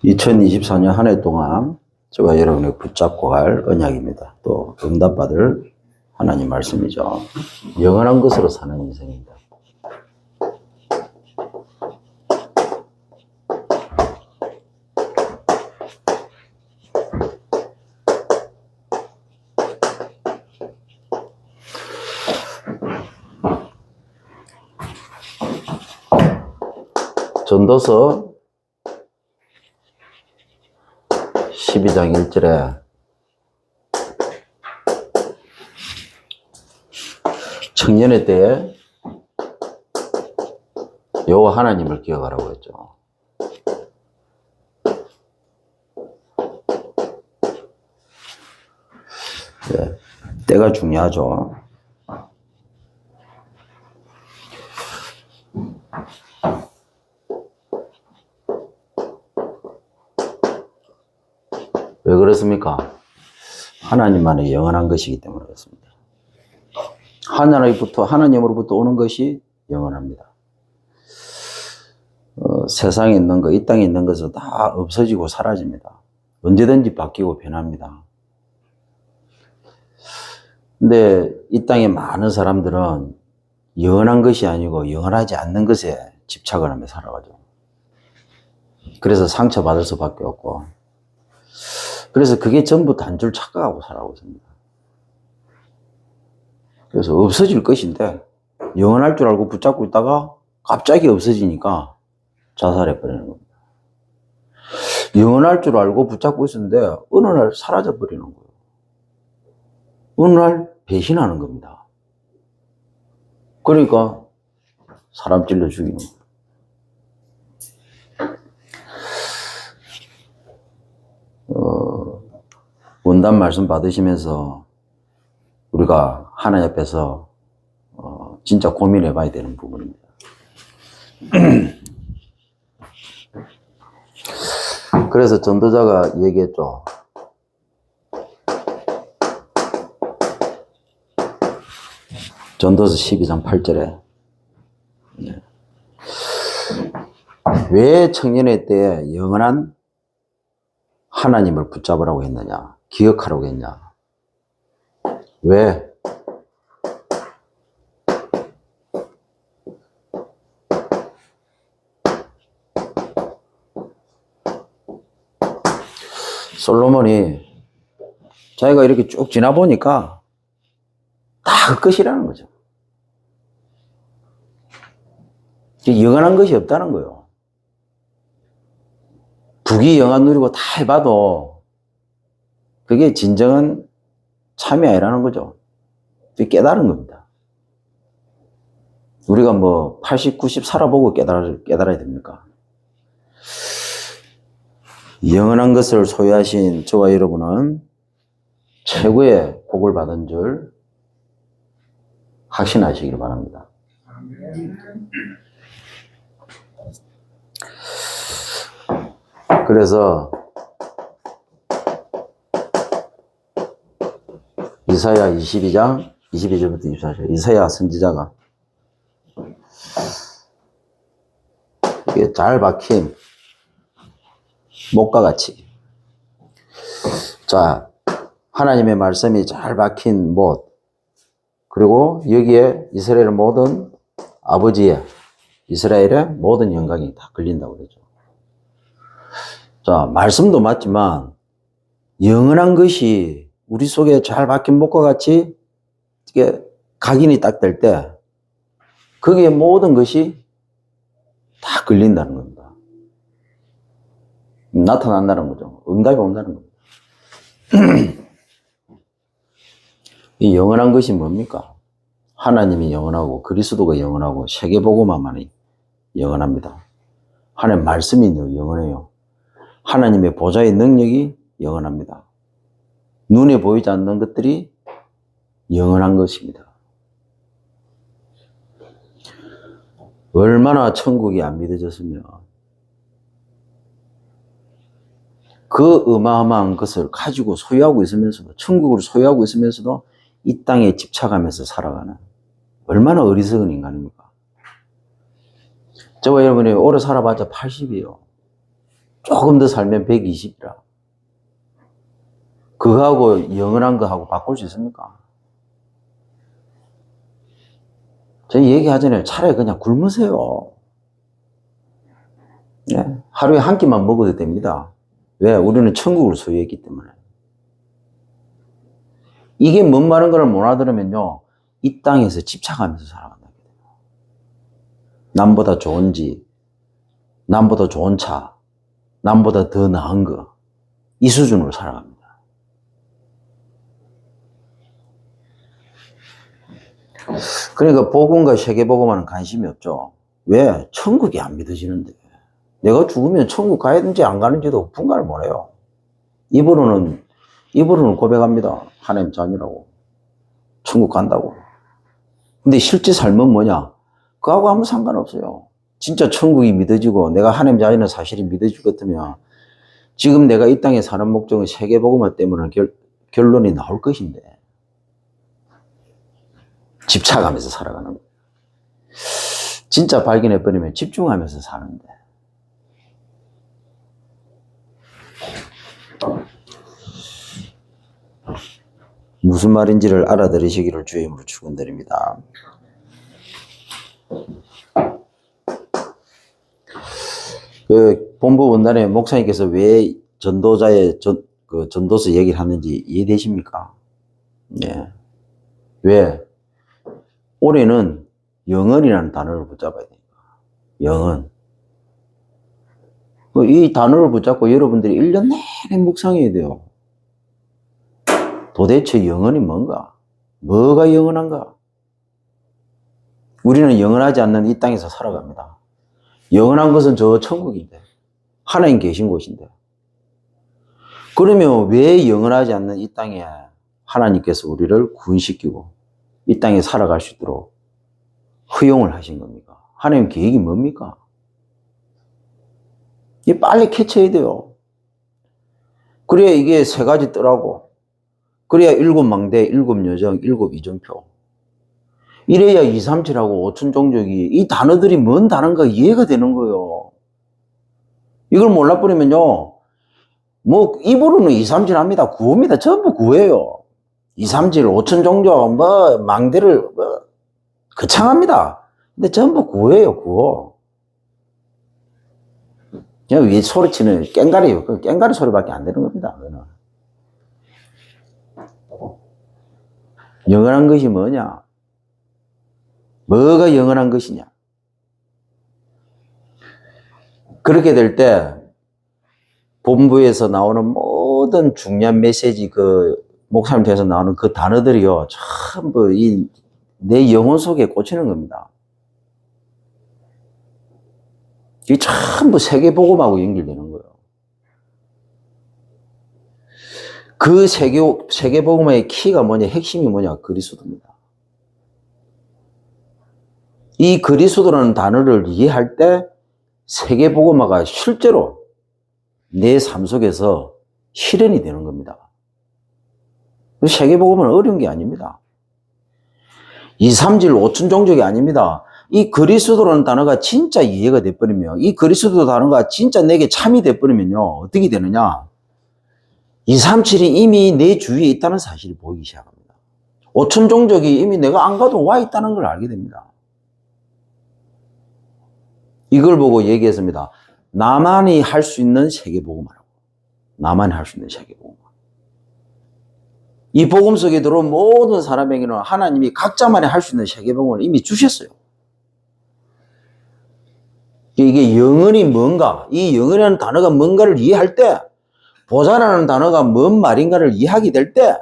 (2024년) 한 해 동안 저와 여러분이 붙잡고 갈 언약입니다. 또 응답받을 하나님 말씀이죠. 영원한 것으로 사는 인생입니다. 전도서 12장 1절에 청년의 때에 여호와 하나님을 기억하라고 했죠. 네, 때가 중요하죠. 왜 그렇습니까? 하나님만의 영원한 것이기 때문에 그렇습니다. 하나님으로부터 오는 것이 영원합니다. 세상에 있는 것, 이 땅에 있는 것은 다 없어지고 사라집니다. 언제든지 바뀌고 변합니다. 근데 이 땅에 많은 사람들은 영원한 것이 아니고 영원하지 않는 것에 집착을 하며 살아가죠. 그래서 상처받을 수밖에 없고, 그래서 그게 전부 단줄 착각하고 살아가고 있습니다. 그래서 없어질 것인데 영원할 줄 알고 붙잡고 있다가 갑자기 없어지니까 자살해버리는 겁니다. 영원할 줄 알고 붙잡고 있었는데 어느 날 사라져버리는 거예요. 어느 날 배신하는 겁니다. 그러니까 사람 찔러 죽이는 거예요. 원단 말씀 받으시면서 우리가 하나님 앞에서 진짜 고민해 봐야 되는 부분입니다. 그래서 전도자가 얘기했죠. 전도서 12장 8절에 왜 청년의 때에 영원한 하나님을 붙잡으라고 했느냐, 기억하라고 했냐. 왜? 솔로몬이 자기가 이렇게 쭉 지나보니까 다 그 것이라는 거죠. 영원한 것이 없다는 거예요. 부귀 영화 누리고 다 해봐도 그게 진정한 참이 아니라는 거죠. 깨달은 겁니다. 우리가 뭐 80, 90 살아보고 깨달아야 됩니까? 영원한 것을 소유하신 저와 여러분은 최고의 복을 받은 줄 확신하시길 바랍니다. 그래서 이사야 22장 22절부터 24절 이사야 선지자가 이게 잘 박힌 목과 같이, 자, 하나님의 말씀이 잘 박힌 못, 그리고 여기에 이스라엘의 모든 아버지의 이스라엘의 모든 영광이 다 걸린다고 그러죠. 자, 말씀도 맞지만 영원한 것이 우리 속에 잘 박힌 목과 같이 이게 각인이 딱 될 때 거기에 모든 것이 다 걸린다는 겁니다. 나타난다는 거죠. 응답이 온다는 겁니다. 이 영원한 것이 뭡니까? 하나님이 영원하고 그리스도가 영원하고 세계복음만이 영원합니다. 하나님 말씀이 영원해요. 하나님의 보좌의 능력이 영원합니다. 눈에 보이지 않는 것들이 영원한 것입니다. 얼마나 천국이 안 믿어졌으면 그 어마어마한 것을 가지고 소유하고 있으면서도, 천국을 소유하고 있으면서도 이 땅에 집착하면서 살아가는 얼마나 어리석은 인간입니까? 저와 여러분이 오래 살아봤자 80이에요. 조금 더 살면 120이라. 그거하고 영원한 거하고 바꿀 수 있습니까? 저희 얘기하잖아요. 차라리 그냥 굶으세요. 예? 하루에 한 끼만 먹어도 됩니다. 왜? 우리는 천국을 소유했기 때문에. 이게 뭔 말인 걸 못 알아들으면요, 이 땅에서 집착하면서 살아간다. 남보다 좋은 집, 남보다 좋은 차, 남보다 더 나은 거, 이 수준으로 살아갑니다. 그러니까 복음과 세계복음과는 관심이 없죠. 왜? 천국이 안 믿어지는데. 내가 죽으면 천국 가야든지 안 가는지도 분간을 못해요. 입으로는 고백합니다. 하나님 자녀라고. 천국 간다고. 근데 실제 삶은 뭐냐? 그하고 아무 상관없어요. 진짜 천국이 믿어지고 내가 하나님 자녀는 사실이 믿어질 것 같으면 지금 내가 이 땅에 사는 목적은 세계복음화 때문에 결론이 나올 것인데 집착하면서 살아가는 거예요. 진짜 발견해버리면 집중하면서 사는데. 무슨 말인지를 알아들으시기를 주의 이름으로 축원드립니다. 그 본부 원단에 목사님께서 왜 전도자의 전도서 얘기를 하는지 이해되십니까? 예. 왜? 올해는 영언이라는 단어를 붙잡아야 됩니다. 영언. 이 단어를 붙잡고 여러분들이 1년 내내 묵상해야 돼요. 도대체 영언이 뭔가? 뭐가 영원한가? 우리는 영원하지 않는 이 땅에서 살아갑니다. 영원한 것은 저 천국인데, 하나님 계신 곳인데. 그러면 왜 영원하지 않는 이 땅에 하나님께서 우리를 구원시키고 이 땅에 살아갈 수 있도록 허용을 하신 겁니까? 하나님 계획이 뭡니까? 이게 빨리 캐치해야 돼요. 그래야 이게 세 가지 뜨라고. 그래야 7망대, 7여정, 7이정표. 이래야 237하고 5천종족이 이 단어들이 뭔 단어인가 이해가 되는 거예요. 이걸 몰라버리면요, 뭐 입으로는 237 합니다. 구호입니다. 전부 구호예요. 237, 5천종족, 뭐 망대를 뭐 거창합니다. 근데 전부 구호예요. 구호. 그냥 위에 소리치는 깽가리예요. 그 깽가리 소리밖에 안 되는 겁니다. 그거는. 영원한 것이 뭐냐? 뭐가 영원한 것이냐? 그렇게 될 때 본부에서 나오는 모든 중요한 메시지, 그 목사님 통해서 나오는 그 단어들이요, 전부 내 영혼 속에 꽂히는 겁니다. 이게 전부 세계복음하고 연결되는 거예요. 그 세계복음의 키가 뭐냐, 핵심이 뭐냐, 그리스도입니다. 이 그리스도라는 단어를 이해할 때 세계복음화가 실제로 내 삶 속에서 실현이 되는 겁니다. 세계복음은 어려운 게 아닙니다. 237, 5천종족이 아닙니다. 이 그리스도라는 단어가 진짜 이해가 돼버리면, 이 그리스도 단어가 진짜 내게 참이 돼버리면요, 어떻게 되느냐? 237이 이미 내 주위에 있다는 사실이 보이기 시작합니다. 5천종족이 이미 내가 안 가도 와 있다는 걸 알게 됩니다. 이걸 보고 얘기했습니다. 나만이 할 수 있는 세계복음화라고. 나만이 할 수 있는 세계복음화. 이 복음 속에 들어온 모든 사람에게는 하나님이 각자만이 할 수 있는 세계복음을 이미 주셨어요. 이게 영혼이 뭔가, 이 영혼이라는 단어가 뭔가를 이해할 때, 보좌라는 단어가 뭔 말인가를 이해하게 될 때,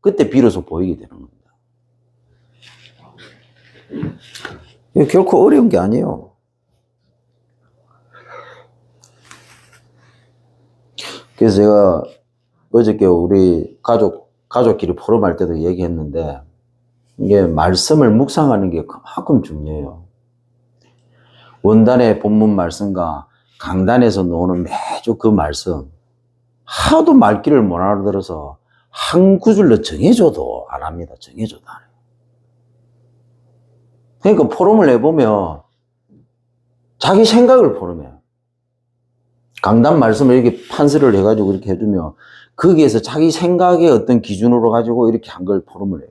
그때 비로소 보이게 되는 겁니다. 이거 결코 어려운 게 아니에요. 그래서 제가 어저께 우리 가족끼리 포럼할 때도 얘기했는데, 이게 말씀을 묵상하는 게 그만큼 중요해요. 원단의 본문 말씀과 강단에서 나오는 매주 그 말씀, 하도 말귀를 못 알아들어서 한 구절로 정해줘도 안 합니다. 정해줘도 안 해요. 그러니까 포럼을 해보면 자기 생각을 포럼해요. 강단 말씀을 이렇게 판서를 해가지고 이렇게 해주면 거기에서 자기 생각의 어떤 기준으로 가지고 이렇게 한 걸 포럼을 해요.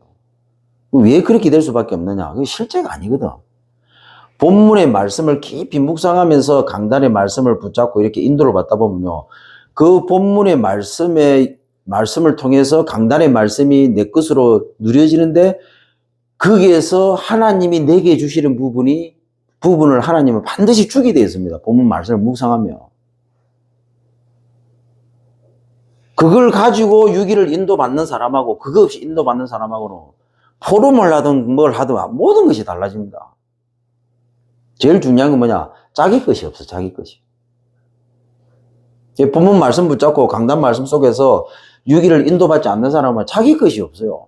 왜 그렇게 될 수밖에 없느냐? 그게 실제가 아니거든. 본문의 말씀을 깊이 묵상하면서 강단의 말씀을 붙잡고 이렇게 인도를 받다 보면요. 그 본문의 말씀을 통해서 강단의 말씀이 내 것으로 누려지는데 거기에서 하나님이 내게 주시는 부분을 하나님은 반드시 주게 되어 있습니다. 본문 말씀을 묵상하면. 그걸 가지고 유기를 인도받는 사람하고 그거 없이 인도받는 사람하고는 포럼을 하든 뭘 하든 모든 것이 달라집니다. 제일 중요한 건 뭐냐? 자기 것이 없어, 자기 것이. 본문 말씀 붙잡고 강단 말씀 속에서 유기를 인도받지 않는 사람은 자기 것이 없어요.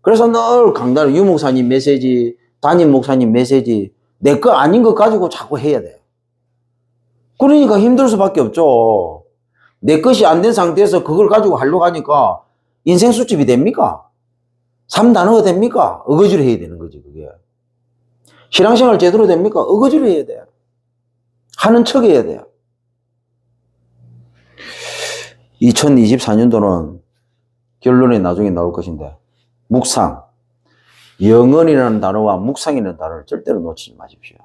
그래서 늘 강단, 유 목사님 메시지, 담임 목사님 메시지, 내 거 아닌 것 가지고 자꾸 해야 돼요. 그러니까 힘들 수밖에 없죠. 내 것이 안 된 상태에서 그걸 가지고 하려고 하니까 인생 수첩이 됩니까? 3단어가 됩니까? 어거지로 해야 되는 거지, 그게. 신앙생활 제대로 됩니까? 어거지로 해야 돼요. 하는 척 해야 돼요. 2024년도는 결론이 나중에 나올 것인데, 묵상. 영원이라는 단어와 묵상이라는 단어를 절대로 놓치지 마십시오.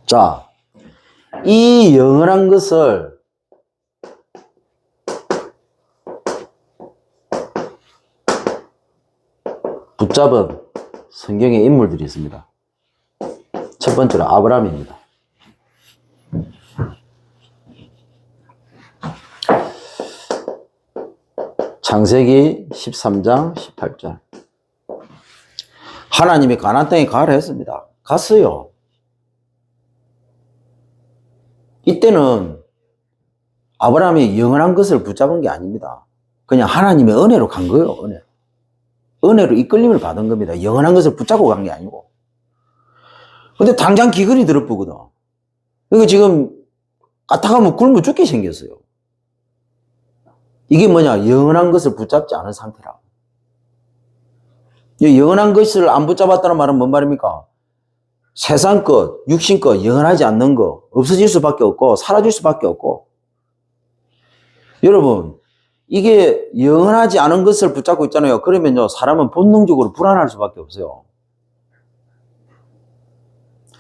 자, 이 영원한 것을 붙잡은 성경의 인물들이 있습니다. 첫 번째로 아브라함입니다. 창세기 13장 18절. 하나님이 가나안 땅에 가라 했습니다. 갔어요. 이때는 아브라함이 영원한 것을 붙잡은 게 아닙니다. 그냥 하나님의 은혜로 간 거예요. 은혜로 이끌림을 받은 겁니다. 영원한 것을 붙잡고 간 게 아니고. 근데 당장 기근이 들어쁘거든. 그러니까 지금 까딱하면 굶어 죽게 생겼어요. 이게 뭐냐? 영원한 것을 붙잡지 않은 상태라. 영원한 것을 안 붙잡았다는 말은 뭔 말입니까? 세상 것, 육신 것, 영원하지 않는 거, 없어질 수밖에 없고, 사라질 수밖에 없고. 여러분, 이게 영원하지 않은 것을 붙잡고 있잖아요. 그러면요, 사람은 본능적으로 불안할 수밖에 없어요.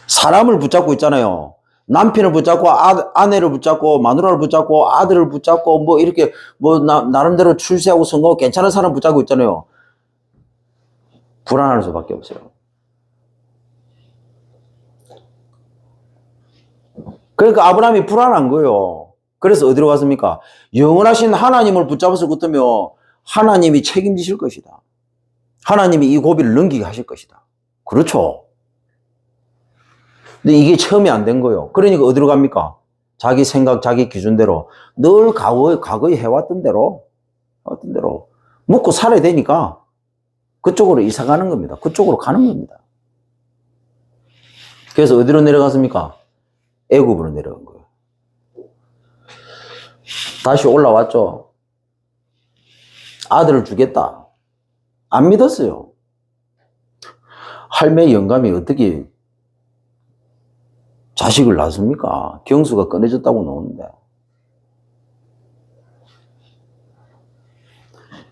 사람을 붙잡고 있잖아요. 남편을 붙잡고, 아내를 붙잡고, 마누라를 붙잡고, 아들을 붙잡고, 뭐, 이렇게, 뭐, 나름대로 출세하고 성공하고 괜찮은 사람 붙잡고 있잖아요. 불안할 수밖에 없어요. 그러니까 아브라함이 불안한 거예요. 그래서 어디로 갔습니까? 영원하신 하나님을 붙잡아서 붙으면 하나님이 책임지실 것이다. 하나님이 이 고비를 넘기게 하실 것이다. 그렇죠. 근데 이게 처음이 안 된 거예요. 그러니까 어디로 갑니까? 자기 생각, 자기 기준대로 늘 과거에 해왔던 대로 먹고 살아야 되니까 그쪽으로 이사 가는 겁니다. 그쪽으로 가는 겁니다. 그래서 어디로 내려갔습니까? 애굽으로 내려간 거예요. 다시 올라왔죠. 아들을 주겠다. 안 믿었어요. 할매 영감이 어떻게 자식을 낳습니까? 경수가 끊어졌다고 나오는데.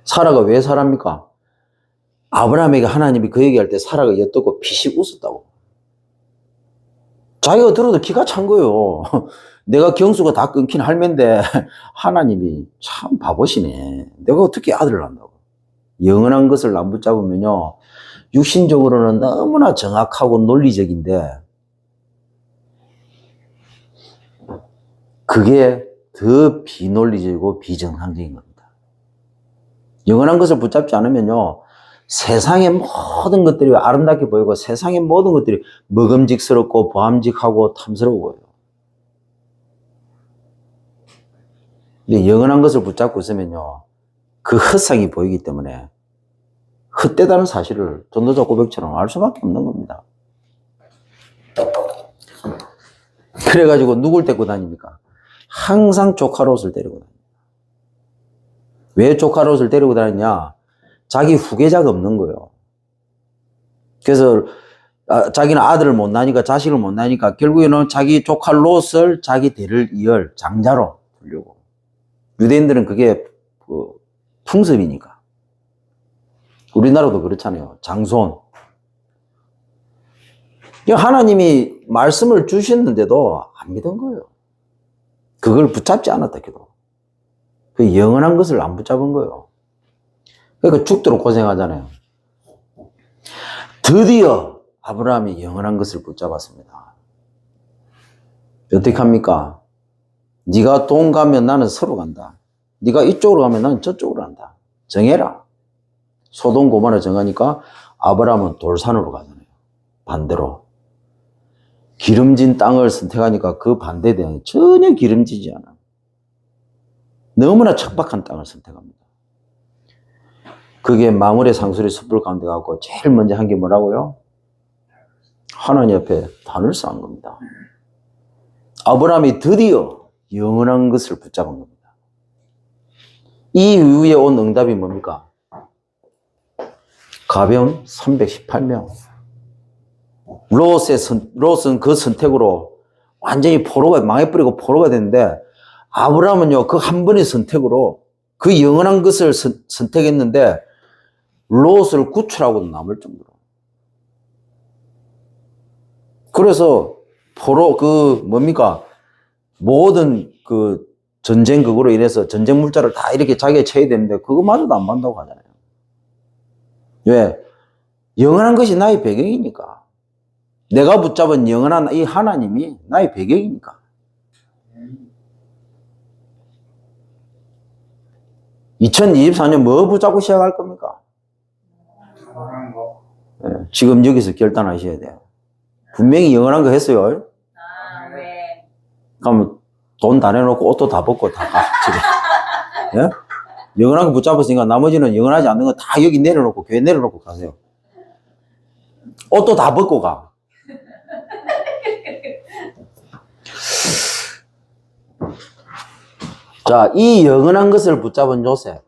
사라가 왜 사라입니까? 아브라함에게 하나님이 그 얘기할 때 사라가 엿듣고 피식 웃었다고. 자기가 들어도 기가 찬 거예요. 내가 경수가 다 끊긴 할매인데 하나님이 참 바보시네. 내가 어떻게 아들을 낳는다고. 영원한 것을 안 붙잡으면요, 육신적으로는 너무나 정확하고 논리적인데 그게 더 비논리적이고 비정상적인 겁니다. 영원한 것을 붙잡지 않으면요, 세상의 모든 것들이 아름답게 보이고 세상의 모든 것들이 먹음직스럽고 보암직하고 탐스러워 보여요. 근데 영원한 것을 붙잡고 있으면요, 그 헛상이 보이기 때문에 헛되다는 사실을 전도자 고백처럼 알 수밖에 없는 겁니다. 그래가지고 누굴 데리고 다닙니까? 항상 조카롯을 데리고 다닙니다. 왜 조카롯을 데리고 다니냐? 자기 후계자가 없는 거예요. 그래서 자기는 아들을 못 낳으니까 자식을 못 낳으니까 결국에는 자기 조카 롯을 자기 대를 이을 장자로 두려고. 유대인들은 그게 풍습이니까. 우리나라도 그렇잖아요. 장손. 하나님이 말씀을 주셨는데도 안 믿은 거예요. 그걸 붙잡지 않았다 해도. 그 영원한 것을 안 붙잡은 거예요. 그러니까 죽도록 고생하잖아요. 드디어 아브라함이 영원한 것을 붙잡았습니다. 어떻게 합니까? 네가 돈 가면 나는 서로 간다. 네가 이쪽으로 가면 나는 저쪽으로 간다. 정해라. 소돔 고모라 정하니까 아브라함은 돌산으로 가잖아요. 반대로. 기름진 땅을 선택하니까 그 반대되는 전혀 기름지지 않아. 너무나 척박한 땅을 선택합니다. 그게 마물의 상수리 숯불 가운데 가고 제일 먼저 한 게 뭐라고요? 하나님 앞에 단을 쌓은 겁니다. 아브라함이 드디어 영원한 것을 붙잡은 겁니다. 이 이후에 온 응답이 뭡니까? 가병 318명. 롯은 그 선택으로 완전히 포로가 망해버리고 포로가 됐는데 아브라함은요, 그 한 번의 선택으로 그 영원한 것을 선택했는데 롯을 구출하고도 남을 정도로. 그래서 모든 그 전쟁극으로 인해서 전쟁 물자를 다 이렇게 자기가 쳐야 되는데 그거마저도 안 받는다고 하잖아요. 왜? 영원한 것이 나의 배경이니까. 내가 붙잡은 영원한 이 하나님이 나의 배경이니까. 2024년 뭐 붙잡고 시작할 겁니까? 네, 지금 여기서 결단하셔야 돼요. 분명히 영원한 거 했어요. 네. 그러면 돈 다 내놓고 옷도 다 벗고 다 가. 지금. 예? 영원한 거 붙잡았으니까 나머지는 영원하지 않는 거 다 여기 내려놓고 교회 내려놓고 가세요. 옷도 다 벗고 가. 자, 이 영원한 것을 붙잡은 요셉.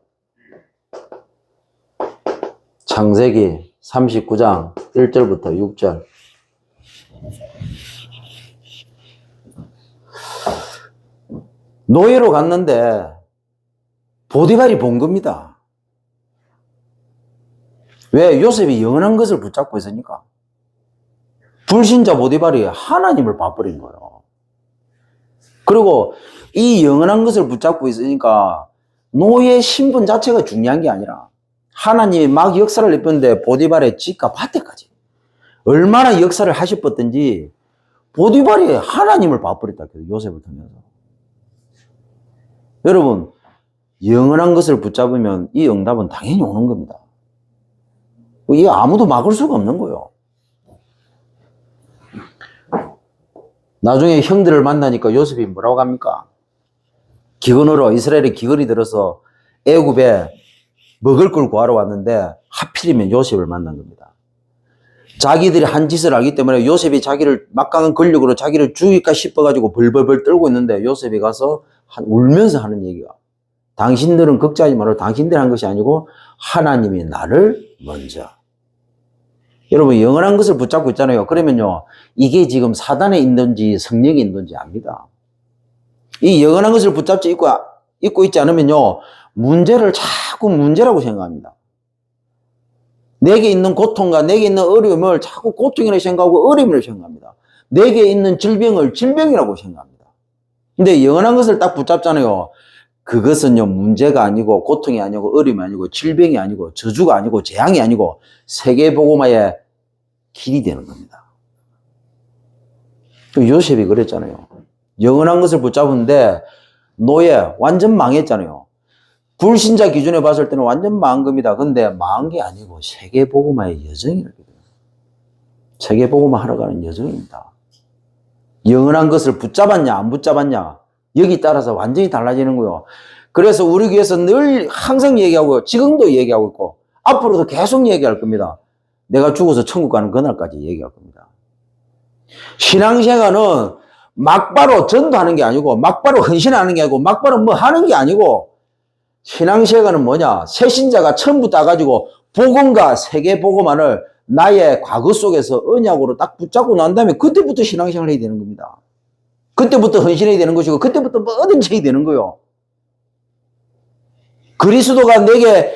창세기 39장 1절부터 6절. 노예로 갔는데 보디발이 본 겁니다. 왜? 요셉이 영원한 것을 붙잡고 있으니까. 불신자 보디발이 하나님을 봐버린 거예요. 그리고 이 영원한 것을 붙잡고 있으니까 노예 신분 자체가 중요한 게 아니라 하나님이 막 역사를 입혔는데 보디발의 집과 밭에까지 얼마나 역사를 하셨던지 보디발이 하나님을 봐버렸다. 요셉을 통해서. 여러분, 영원한 것을 붙잡으면 이 응답은 당연히 오는 겁니다. 이거 아무도 막을 수가 없는 거예요. 나중에 형들을 만나니까 요셉이 뭐라고 합니까? 기근으로 이스라엘의 기근이 들어서 애굽에 먹을 걸 구하러 왔는데 하필이면 요셉을 만난 겁니다. 자기들이 한 짓을 알기 때문에 요셉이 자기를 막강한 권력으로 자기를 죽일까 싶어가지고 벌벌벌 떨고 있는데 요셉이 가서 울면서 하는 얘기가 당신들은 걱정하지 말고 당신들이 한 것이 아니고 하나님이 나를 먼저. 여러분 영원한 것을 붙잡고 있잖아요. 그러면요 이게 지금 사단에 있는지 성령에 있는지 압니다. 이 영원한 것을 붙잡지 있고 있지 않으면요 문제를 자꾸 문제라고 생각합니다. 내게 있는 고통과 내게 있는 어려움을 자꾸 고통이라고 생각하고 어려움이라고 생각합니다. 내게 있는 질병을 질병이라고 생각합니다. 근데 영원한 것을 딱 붙잡잖아요. 그것은요 문제가 아니고 고통이 아니고 어려움이 아니고 질병이 아니고 저주가 아니고 재앙이 아니고 세계복음화의 길이 되는 겁니다. 요셉이 그랬잖아요. 영원한 것을 붙잡은데 노예 완전 망했잖아요. 불신자 기준에 봤을 때는 완전 망한 겁니다. 근데 망한 게 아니고 세계복음화의 여정이라고 해요. 세계복음화 하러 가는 여정입니다. 영원한 것을 붙잡았냐 안 붙잡았냐 여기 따라서 완전히 달라지는 거예요. 그래서 우리 교회에서 늘 항상 얘기하고 지금도 얘기하고 있고 앞으로도 계속 얘기할 겁니다. 내가 죽어서 천국 가는 그날까지 얘기할 겁니다. 신앙생활은 막바로 전도하는 게 아니고 막바로 헌신하는 게 아니고 막바로 뭐 하는 게 아니고 신앙생활은 뭐냐? 새신자가 처음부터 와가지고 복음과 세계복음화를 나의 과거 속에서 언약으로 딱 붙잡고 난 다음에 그때부터 신앙생활을 해야 되는 겁니다. 그때부터 헌신해야 되는 것이고 그때부터 뭐든지 해야 되는 거요. 그리스도가 내게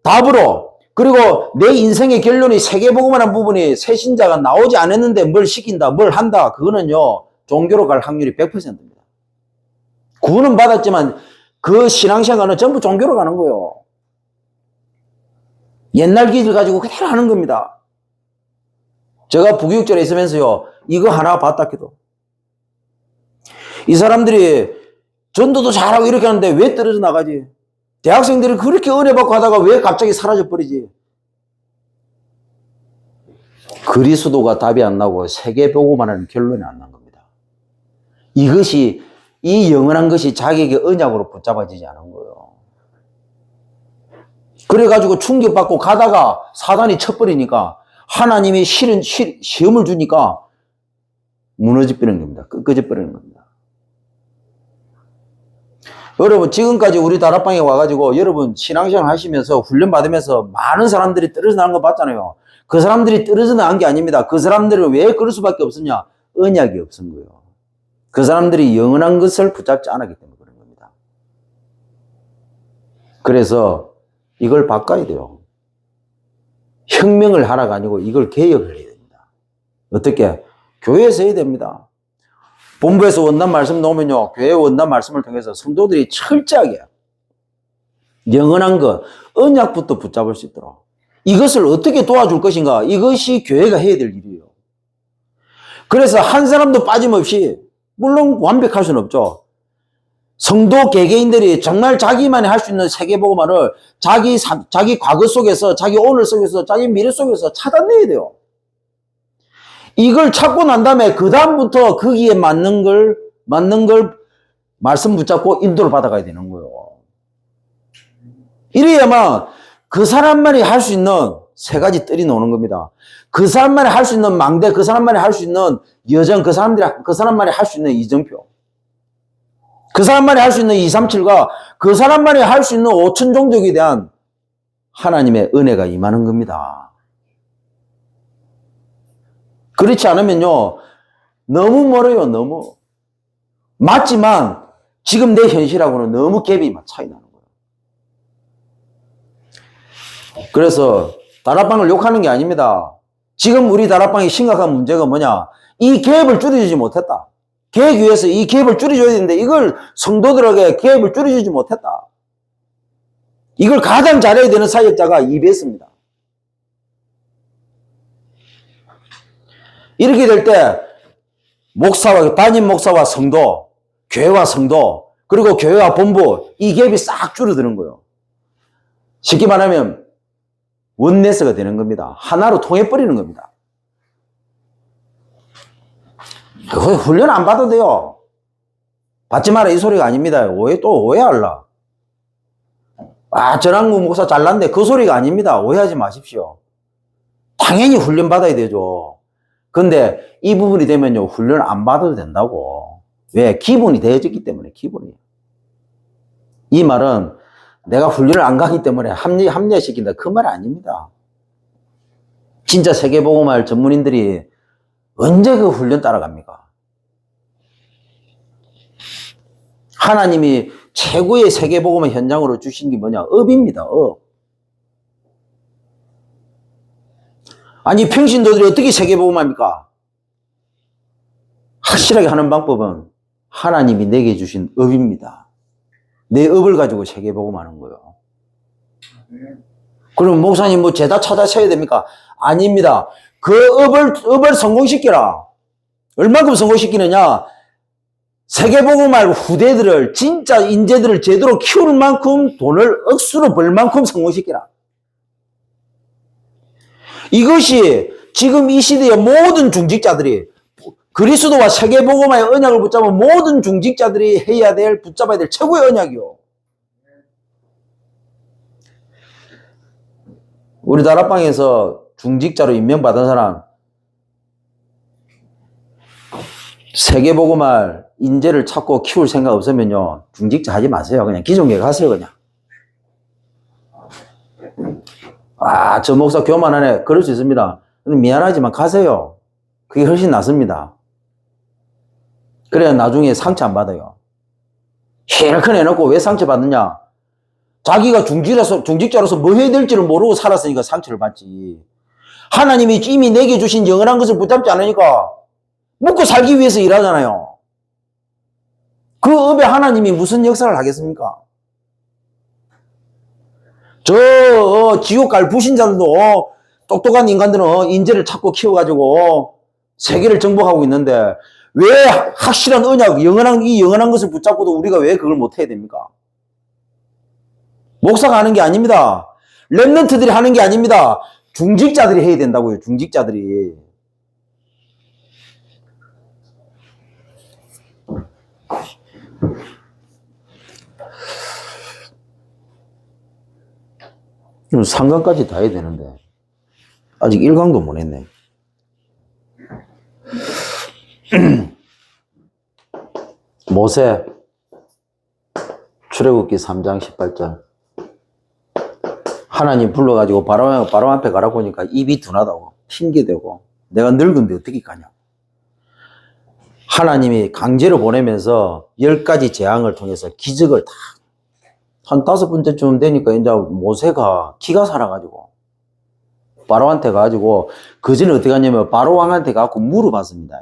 답으로 그리고 내 인생의 결론이 세계복음이라는 부분이 새신자가 나오지 않았는데 뭘 시킨다 뭘 한다 그거는요 종교로 갈 확률이 100%입니다. 구원은 받았지만 그 신앙생활은 전부 종교로 가는 거예요. 옛날 기질 가지고 그대로 하는 겁니다. 제가 부교육절에 있으면서요 이거 하나 봤다 해도 이 사람들이 전도도 잘하고 이렇게 하는데 왜 떨어져 나가지? 대학생들이 그렇게 은혜 받고 하다가 왜 갑자기 사라져 버리지? 그리스도가 답이 안 나고 세계복음만 하는 결론이 안 난 겁니다. 이것이 이 영원한 것이 자기에게 언약으로 붙잡아지지 않은 거예요. 그래가지고 충격받고 가다가 사단이 쳐버리니까 하나님이 시험을 주니까 무너져 버리는 겁니다. 꺾어져 버리는 겁니다. 여러분 지금까지 우리 다락방에 와가지고 여러분 신앙생활 하시면서 훈련 받으면서 많은 사람들이 떨어져 나간 거 봤잖아요. 그 사람들이 떨어져 나간 게 아닙니다. 그 사람들은 왜 그럴 수밖에 없었냐? 언약이 없은 거예요. 그 사람들이 영원한 것을 붙잡지 않았기 때문에 그런 겁니다. 그래서 이걸 바꿔야 돼요. 혁명을 하라가 아니고 이걸 개혁을 해야 됩니다. 어떻게? 교회에서 해야 됩니다. 본부에서 원단 말씀 놓으면요, 교회 원단 말씀을 통해서 성도들이 철저하게 영원한 것, 언약부터 붙잡을 수 있도록 이것을 어떻게 도와줄 것인가? 이것이 교회가 해야 될 일이에요. 그래서 한 사람도 빠짐없이, 물론 완벽할 수는 없죠. 성도 개개인들이 정말 자기만이 할 수 있는 세계복음화를 자기 과거 속에서, 자기 오늘 속에서, 자기 미래 속에서 찾아내야 돼요. 이걸 찾고 난 다음에 그 다음부터 거기에 맞는 걸 말씀 붙잡고 인도를 받아가야 되는 거예요. 이래야만 그 사람만이 할 수 있는 세 가지 뜰이 나오는 겁니다. 그 사람만이 할 수 있는 망대, 그 사람만이 할 수 있는 여정, 그 사람만이 할 수 있는 이정표, 그 사람만이 할 수 있는 237과 그 사람만이 할 수 있는 5천 종족에 대한 하나님의 은혜가 임하는 겁니다. 그렇지 않으면요, 너무 멀어요, 너무. 맞지만, 지금 내 현실하고는 너무 갭이 차이 나는 거예요. 그래서, 다락방을 욕하는 게 아닙니다. 지금 우리 다락방의 심각한 문제가 뭐냐? 이 갭을 줄여주지 못했다. 계획 위해서 이 갭을 줄여줘야 되는데, 이걸 성도들에게 갭을 줄여주지 못했다. 이걸 가장 잘해야 되는 사역자가 EBS입니다. 이렇게 될 때 목사와 담임 목사와 성도, 교회와 성도, 그리고 교회와 본부 이 갭이 싹 줄어드는 거예요. 쉽게 말하면 원네스가 되는 겁니다. 하나로 통해버리는 겁니다. 훈련 안 받아도 돼요. 받지 마라 이 소리가 아닙니다. 오해할라. 전학무 목사 잘났네 그 소리가 아닙니다. 오해하지 마십시오. 당연히 훈련 받아야 되죠. 근데 이 부분이 되면요, 훈련 안 받아도 된다고. 왜? 기본이 되어졌기 때문에, 기본이. 이 말은 내가 훈련을 안 가기 때문에 합리화시킨다. 그 말 아닙니다. 진짜 세계복음할 전문인들이 언제 그 훈련 따라갑니까? 하나님이 최고의 세계복음의 현장으로 주신 게 뭐냐? 업입니다, 업. 아니 평신도들이 어떻게 세계복음합니까? 확실하게 하는 방법은 하나님이 내게 주신 업입니다. 내 업을 가지고 세계복음하는 거예요. 그럼 목사님 뭐 죄다 찾아서야 됩니까? 아닙니다. 그 업을 성공시켜라. 얼마큼 성공시키느냐? 세계복음할 후대들을 진짜 인재들을 제대로 키울 만큼 돈을 억수로 벌 만큼 성공시키라. 이것이 지금 이 시대의 모든 중직자들이 그리스도와 세계복음화의 언약을 붙잡은 모든 중직자들이 해야 될, 붙잡아야 될 최고의 언약이요. 우리 다락방에서 중직자로 임명받은 사람 세계복음할 인재를 찾고 키울 생각 없으면요, 중직자 하지 마세요. 그냥 기존교회 가세요, 그냥. 저 목사 교만하네. 그럴 수 있습니다. 미안하지만 가세요. 그게 훨씬 낫습니다. 그래야 나중에 상처 안 받아요. 힐큰 해놓고 왜 상처 받느냐? 자기가 중직자로서 뭐 해야 될지를 모르고 살았으니까 상처를 받지. 하나님이 이미 내게 주신 영원한 것을 붙잡지 않으니까 먹고 살기 위해서 일하잖아요. 그 업에 하나님이 무슨 역사를 하겠습니까? 지옥 갈 불신자들도 똑똑한 인간들은 인재를 찾고 키워가지고 세계를 정복하고 있는데 왜 확실한 언약, 이 영원한 것을 붙잡고도 우리가 왜 그걸 못 해야 됩니까? 목사가 하는 게 아닙니다. 렘넌트들이 하는 게 아닙니다. 중직자들이 해야 된다고요, 중직자들이. 상강까지 다 해야 되는데 아직 1강도 못 했네. 모세 출애굽기 3장 18절 하나님 불러가지고 바로 앞에 가라고 하니까 입이 둔하다고 핑계대고 내가 늙은데 어떻게 가냐. 하나님이 강제로 보내면서 10가지 재앙을 통해서 기적을 다 한 5번째쯤 되니까 이제 모세가 기가 살아가지고 바로한테 가가지고 그 전에 어떻게 하냐면 바로 왕한테 가고 물어봤습니다.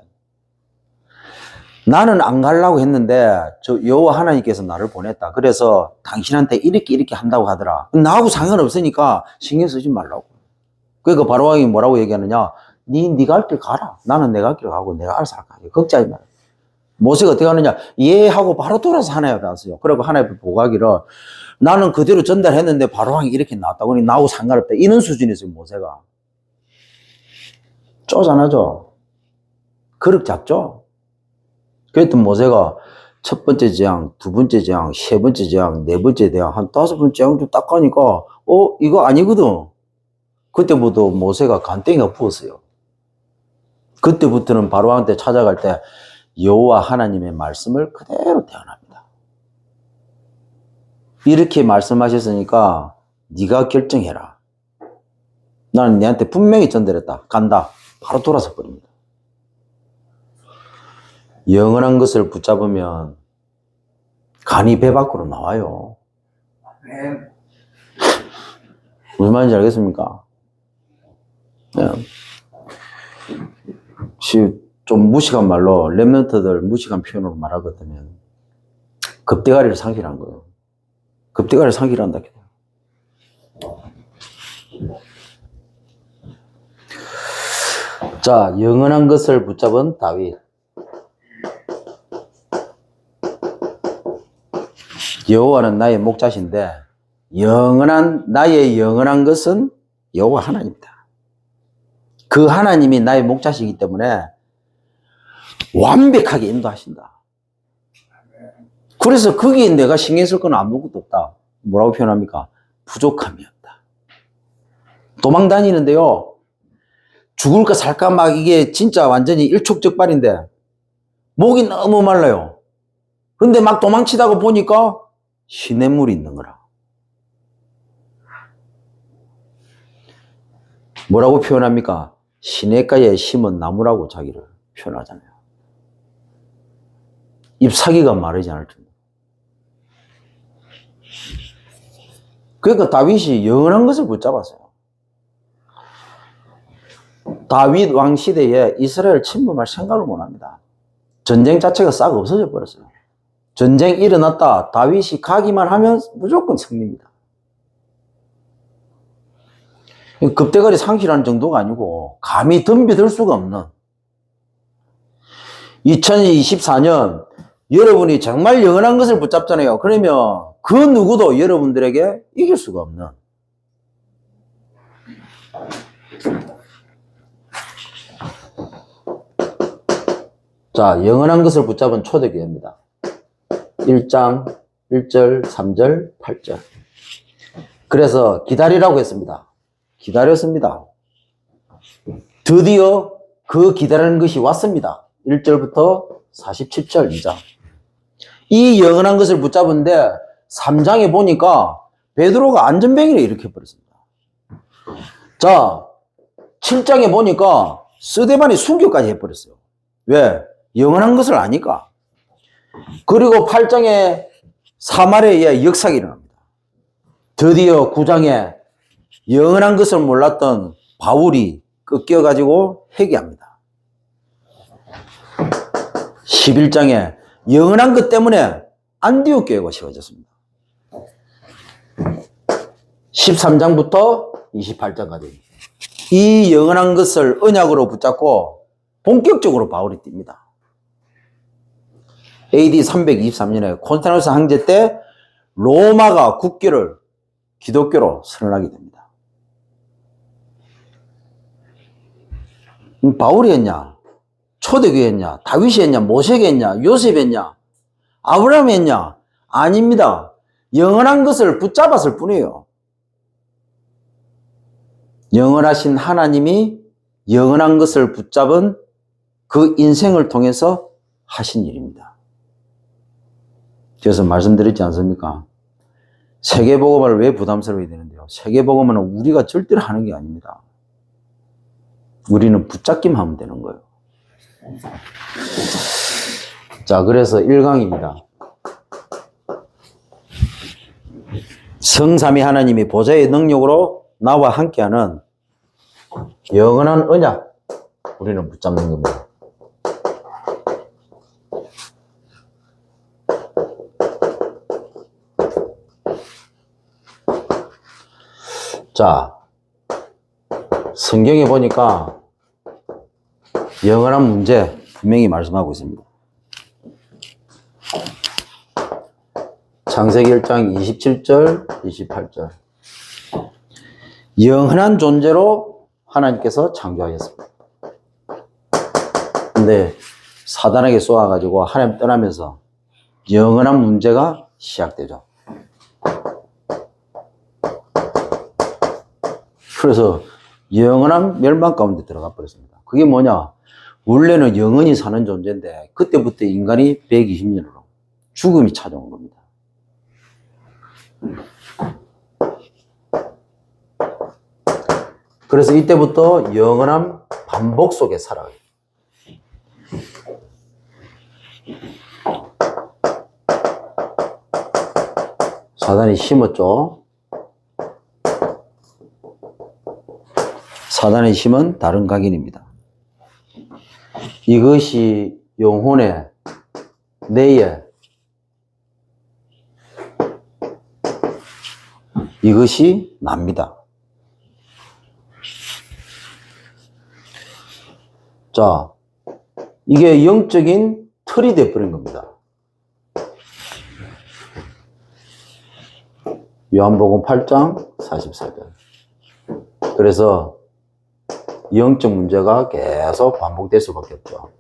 나는 안 가려고 했는데 저 여호와 하나님께서 나를 보냈다. 그래서 당신한테 이렇게 한다고 하더라. 나하고 상관없으니까 신경 쓰지 말라고. 그러니까 바로 왕이 뭐라고 얘기하느냐? 네가 할 길 가라. 나는 내가 할 길 가고 내가 알아서 할 거야. 걱정하지 마라. 모세가 어떻게 하느냐? 예 하고 바로 돌아서 하나님 앞에 왔어요. 그리고 하나님 앞에 보고하기를 나는 그대로 전달했는데 바로 왕이 이렇게 나왔다고 하니 나하고 상관없다. 이런 수준이었어요. 모세가. 쪼잔하죠? 그릇 작죠? 그랬던 모세가 첫 번째 재앙, 두 번째 재앙, 세 번째 재앙, 네 번째 재앙, 한 5번째 재앙도 딱 가니까 이거 아니거든. 그때부터 모세가 간땡이가 부었어요. 그때부터는 바로왕한테 찾아갈 때 여호와 하나님의 말씀을 그대로 대언합니다. 이렇게 말씀하셨으니까 네가 결정해라. 나는 네한테 분명히 전달했다. 간다. 바로 돌아서 버립니다. 영원한 것을 붙잡으면 간이 배 밖으로 나와요. 무슨 말인지 알겠습니까? 네. 좀 무식한 말로 렘넌트들 무식한 표현으로 말하거든요. 급대가리를 상실한 거예요. 급대가리를 상실한다. 자, 영원한 것을 붙잡은 다윗. 여호와는 나의 목자신데 나의 영원한 것은 여호와 하나님이다. 그 하나님이 나의 목자시기 때문에 완벽하게 인도하신다. 그래서 거기에 내가 신경 쓸 건 아무것도 없다. 뭐라고 표현합니까? 부족함이 없다. 도망 다니는데요. 죽을까 살까 막 이게 진짜 완전히 일촉즉발인데 목이 너무 말라요. 근데 막 도망치다가 보니까 시냇물이 있는 거라. 뭐라고 표현합니까? 시냇가에 심은 나무라고 자기를 표현하잖아요. 잎사귀가 마르지 않을 정도. 그러니까 다윗이 영원한 것을 붙잡았어요. 다윗 왕 시대에 이스라엘 침범할 생각을 못 합니다. 전쟁 자체가 싹 없어져 버렸어요. 전쟁 일어났다. 다윗이 가기만 하면 무조건 승리입니다. 급대가리 상실하는 정도가 아니고 감히 덤벼들 수가 없는 2024년 여러분이 정말 영원한 것을 붙잡잖아요. 그러면 그 누구도 여러분들에게 이길 수가 없는 자, 영원한 것을 붙잡은 초대교회입니다. 1장 1절 3절 8절 그래서 기다리라고 했습니다. 기다렸습니다. 드디어 그 기다리는 것이 왔습니다. 1절부터 47절 2장 이 영원한 것을 붙잡은데 3장에 보니까 베드로가 안전뱅이를 일으켜 버렸습니다. 자, 7장에 보니까 스데반이 순교까지 해버렸어요. 왜? 영원한 것을 아니까. 그리고 8장에 사마리아에 의해 역사가 일어납니다. 드디어 9장에 영원한 것을 몰랐던 바울이 꺾여가지고 회개합니다. 11장에 영원한 것 때문에 안디옥 교회가 세워졌습니다. 13장부터 28장까지 이 영원한 것을 언약으로 붙잡고 본격적으로 바울이 뛵니다. AD 323년에 콘스탄티누스 황제 때 로마가 국교를 기독교로 선언하게 됩니다. 바울이 했냐? 초대교회 했냐? 다윗이 했냐? 모세가 했냐? 요셉이 했냐? 아브라함이 했냐? 아닙니다. 영원한 것을 붙잡았을 뿐이에요. 영원하신 하나님이 영원한 것을 붙잡은 그 인생을 통해서 하신 일입니다. 그래서 말씀드렸지 않습니까? 세계복음을 왜 부담스러워야 되는데요? 세계복음은 우리가 절대로 하는 게 아닙니다. 우리는 붙잡기만 하면 되는 거예요. 자, 그래서 1강입니다. 성삼위 하나님이 보좌의 능력으로 나와 함께하는 영원한 언약, 우리는 붙잡는 겁니다. 자, 성경에 보니까 영원한 문제 분명히 말씀하고 있습니다. 창세기 1장 27절, 28절. 영원한 존재로 하나님께서 창조하셨습니다. 근데 사단에게 쏘아가지고 하나님 떠나면서 영원한 문제가 시작되죠. 그래서 영원한 멸망 가운데 들어가 버렸습니다. 그게 뭐냐? 원래는 영원히 사는 존재인데 그때부터 인간이 120년으로 죽음이 찾아온 겁니다. 그래서 이때부터 영원한 반복 속에 살아가요. 사단이 심었죠. 사단의 힘은 다른 각인입니다. 이것이 영혼의 뇌에 이것이 납니다. 자, 이게 영적인 틀이 되어버린 겁니다. 요한복음 8장 44절. 그래서 영적 문제가 계속 반복될 수밖에 없죠.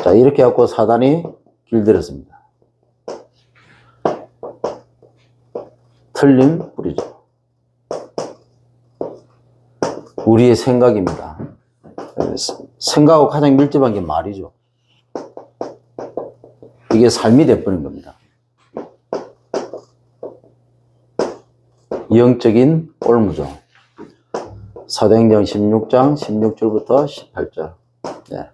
자, 이렇게 해갖고 사단이 길들였습니다. 틀린 뿌리죠. 우리의 생각입니다. 생각하고 가장 밀접한 게 말이죠. 이게 삶이 돼버린 겁니다. 영적인 올무죠. 사도행전 16장 16절부터 18절. 네.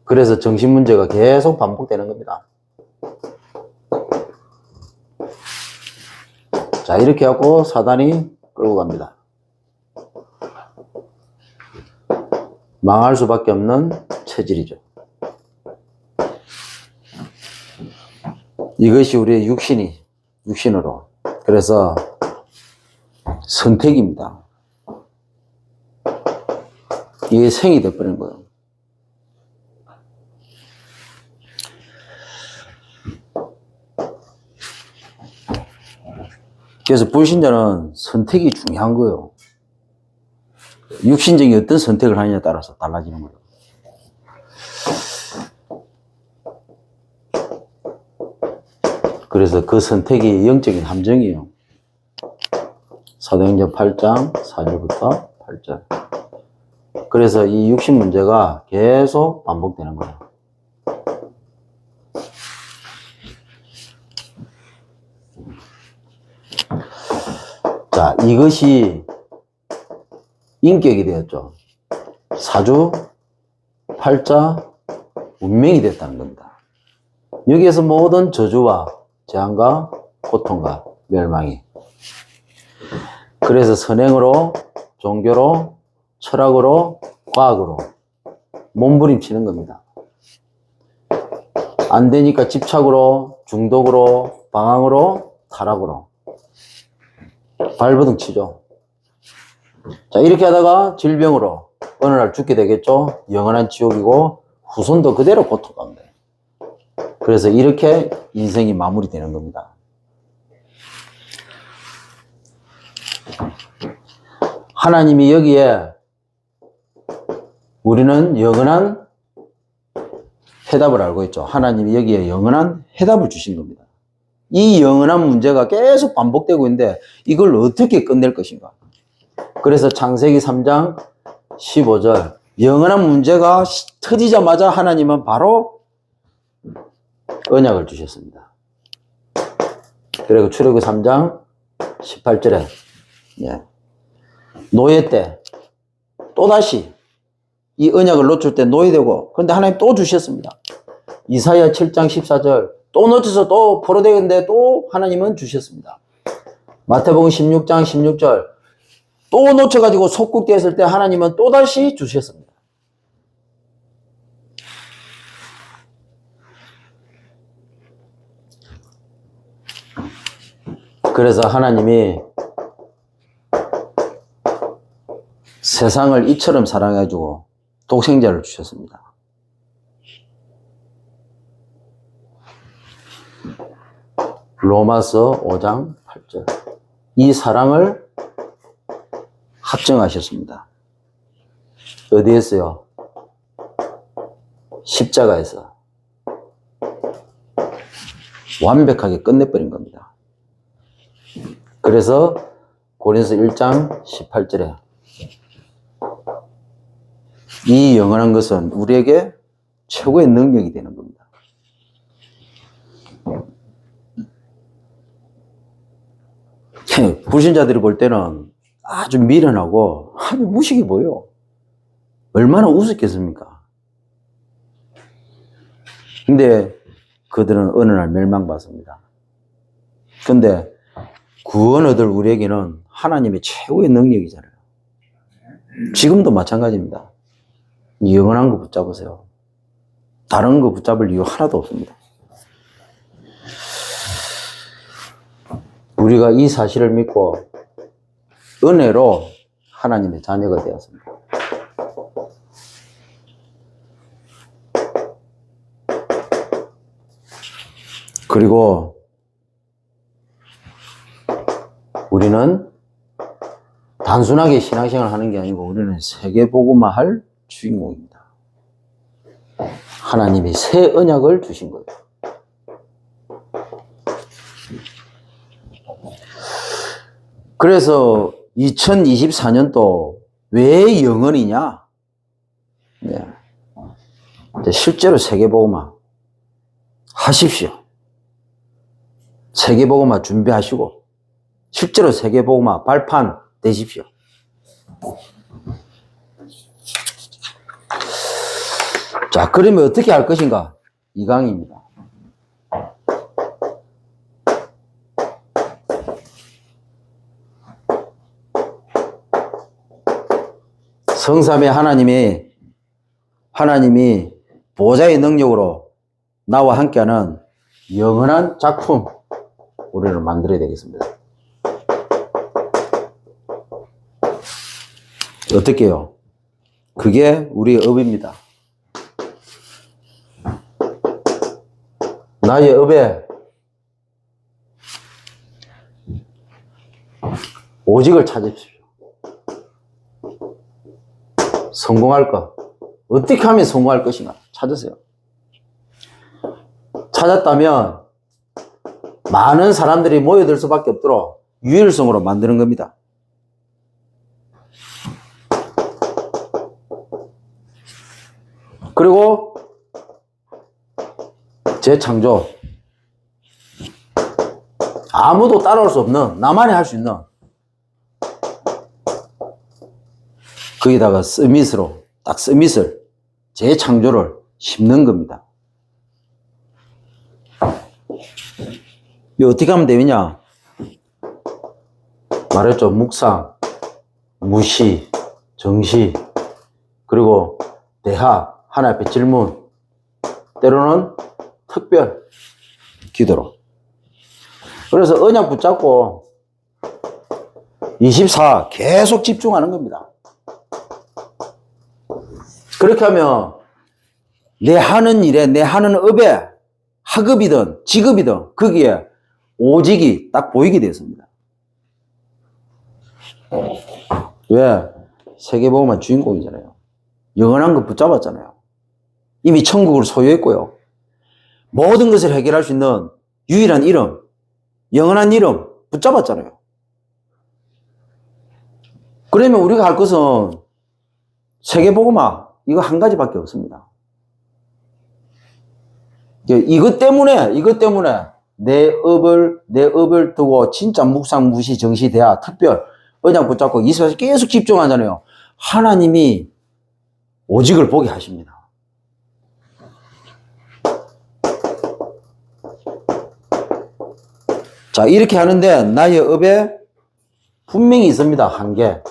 그래서 정신문제가 계속 반복되는 겁니다. 자, 이렇게 하고 사단이 끌고 갑니다. 망할 수밖에 없는 체질이죠. 이것이 우리의 육신으로. 그래서 선택입니다. 이게 생이 돼버린 거예요. 그래서 불신자는 선택이 중요한 거예요. 육신적인 어떤 선택을 하느냐에 따라서 달라지는 거예요. 그래서 그 선택이 영적인 함정이에요. 사도행전 8장 4절부터 8절. 그래서 이 육신 문제가 계속 반복되는 거예요. 자, 이것이 인격이 되었죠. 사주, 팔자, 운명이 됐다는 겁니다. 여기에서 모든 저주와 재앙과 고통과 멸망이. 그래서 선행으로, 종교로, 철학으로, 과학으로 몸부림치는 겁니다. 안 되니까 집착으로, 중독으로, 방황으로, 타락으로 발버둥 치죠. 자, 이렇게 하다가 질병으로 어느 날 죽게 되겠죠. 영원한 지옥이고 후손도 그대로 고통 가운데. 그래서 이렇게 인생이 마무리되는 겁니다. 하나님이 여기에 우리는 영원한 해답을 알고 있죠. 하나님이 여기에 영원한 해답을 주신 겁니다. 이 영원한 문제가 계속 반복되고 있는데 이걸 어떻게 끝낼 것인가. 그래서 창세기 3장 15절 영원한 문제가 터지자마자 하나님은 바로 언약을 주셨습니다. 그리고 출애굽기 3장 18절에 노예 때 또다시 이 언약을 놓칠 때 노예되고 그런데 하나님 또 주셨습니다. 이사야 7장 14절 또 놓쳐서 또 포로되는데 또 하나님은 주셨습니다. 마태복음 16장 16절 또 놓쳐가지고 속국되었을 때 하나님은 또다시 주셨습니다. 그래서 하나님이 세상을 이처럼 사랑해주고 독생자를 주셨습니다. 로마서 5장 8절 이 사랑을 합정하셨습니다. 어디에서요? 십자가에서 완벽하게 끝내버린 겁니다. 그래서 고린도서 1장 18절에 이 영원한 것은 우리에게 최고의 능력이 되는 겁니다. 불신자들이 볼 때는 아주 미련하고 아주 무식해 보여. 얼마나 우습겠습니까? 근데 그들은 어느 날 멸망받습니다. 근데 구원 얻을 우리에게는 하나님의 최고의 능력이잖아요. 지금도 마찬가지입니다. 영원한 거 붙잡으세요. 다른 거 붙잡을 이유 하나도 없습니다. 우리가 이 사실을 믿고 은혜로 하나님의 자녀가 되었습니다. 그리고 우리는 단순하게 신앙생활을 하는 게 아니고 우리는 세계복음화 할 주인공입니다. 하나님이 새 언약을 주신 거예요. 그래서 2024년도 왜 영원이냐? 네. 실제로 세계복음화 하십시오. 세계복음화 준비하시고 실제로 세계복음화 발판 되십시오. 자, 그러면 어떻게 할 것인가? 이 강의입니다. 성삼의 하나님이 보좌의 능력으로 나와 함께하는 영원한 작품 우리를 만들어야 되겠습니다. 어떻게 해요? 그게 우리의 업입니다. 나의 업에 오직을 찾으십시오. 성공할 것. 어떻게 하면 성공할 것인가? 찾으세요. 찾았다면 많은 사람들이 모여들 수밖에 없도록 유일성으로 만드는 겁니다. 그리고 재창조. 아무도 따라올 수 없는, 나만이 할 수 있는 거기다가 서밋으로 딱 서밋을 재창조를 심는 겁니다. 이 어떻게 하면 되느냐? 말했죠. 묵상, 무시, 정시, 그리고 대화, 하나 앞에 질문, 때로는 특별 기도로. 그래서 언약 붙잡고 24 계속 집중하는 겁니다. 그렇게 하면 내 하는 일에, 내 하는 업에 학업이든 직업이든 거기에 오직이 딱 보이게 되었습니다. 왜? 세계복음만 주인공이잖아요. 영원한 거 붙잡았잖아요. 이미 천국을 소유했고요. 모든 것을 해결할 수 있는 유일한 이름, 영원한 이름 붙잡았잖아요. 그러면 우리가 할 것은 세계복음화 이거 한 가지밖에 없습니다. 이것 때문에 내 업을 두고 진짜 묵상, 무시, 정시, 대화, 특별 언약 붙잡고 24시간 계속 집중하잖아요. 하나님이 오직을 보게 하십니다. 자, 이렇게 하는데 나의 업에 분명히 있습니다. 한계.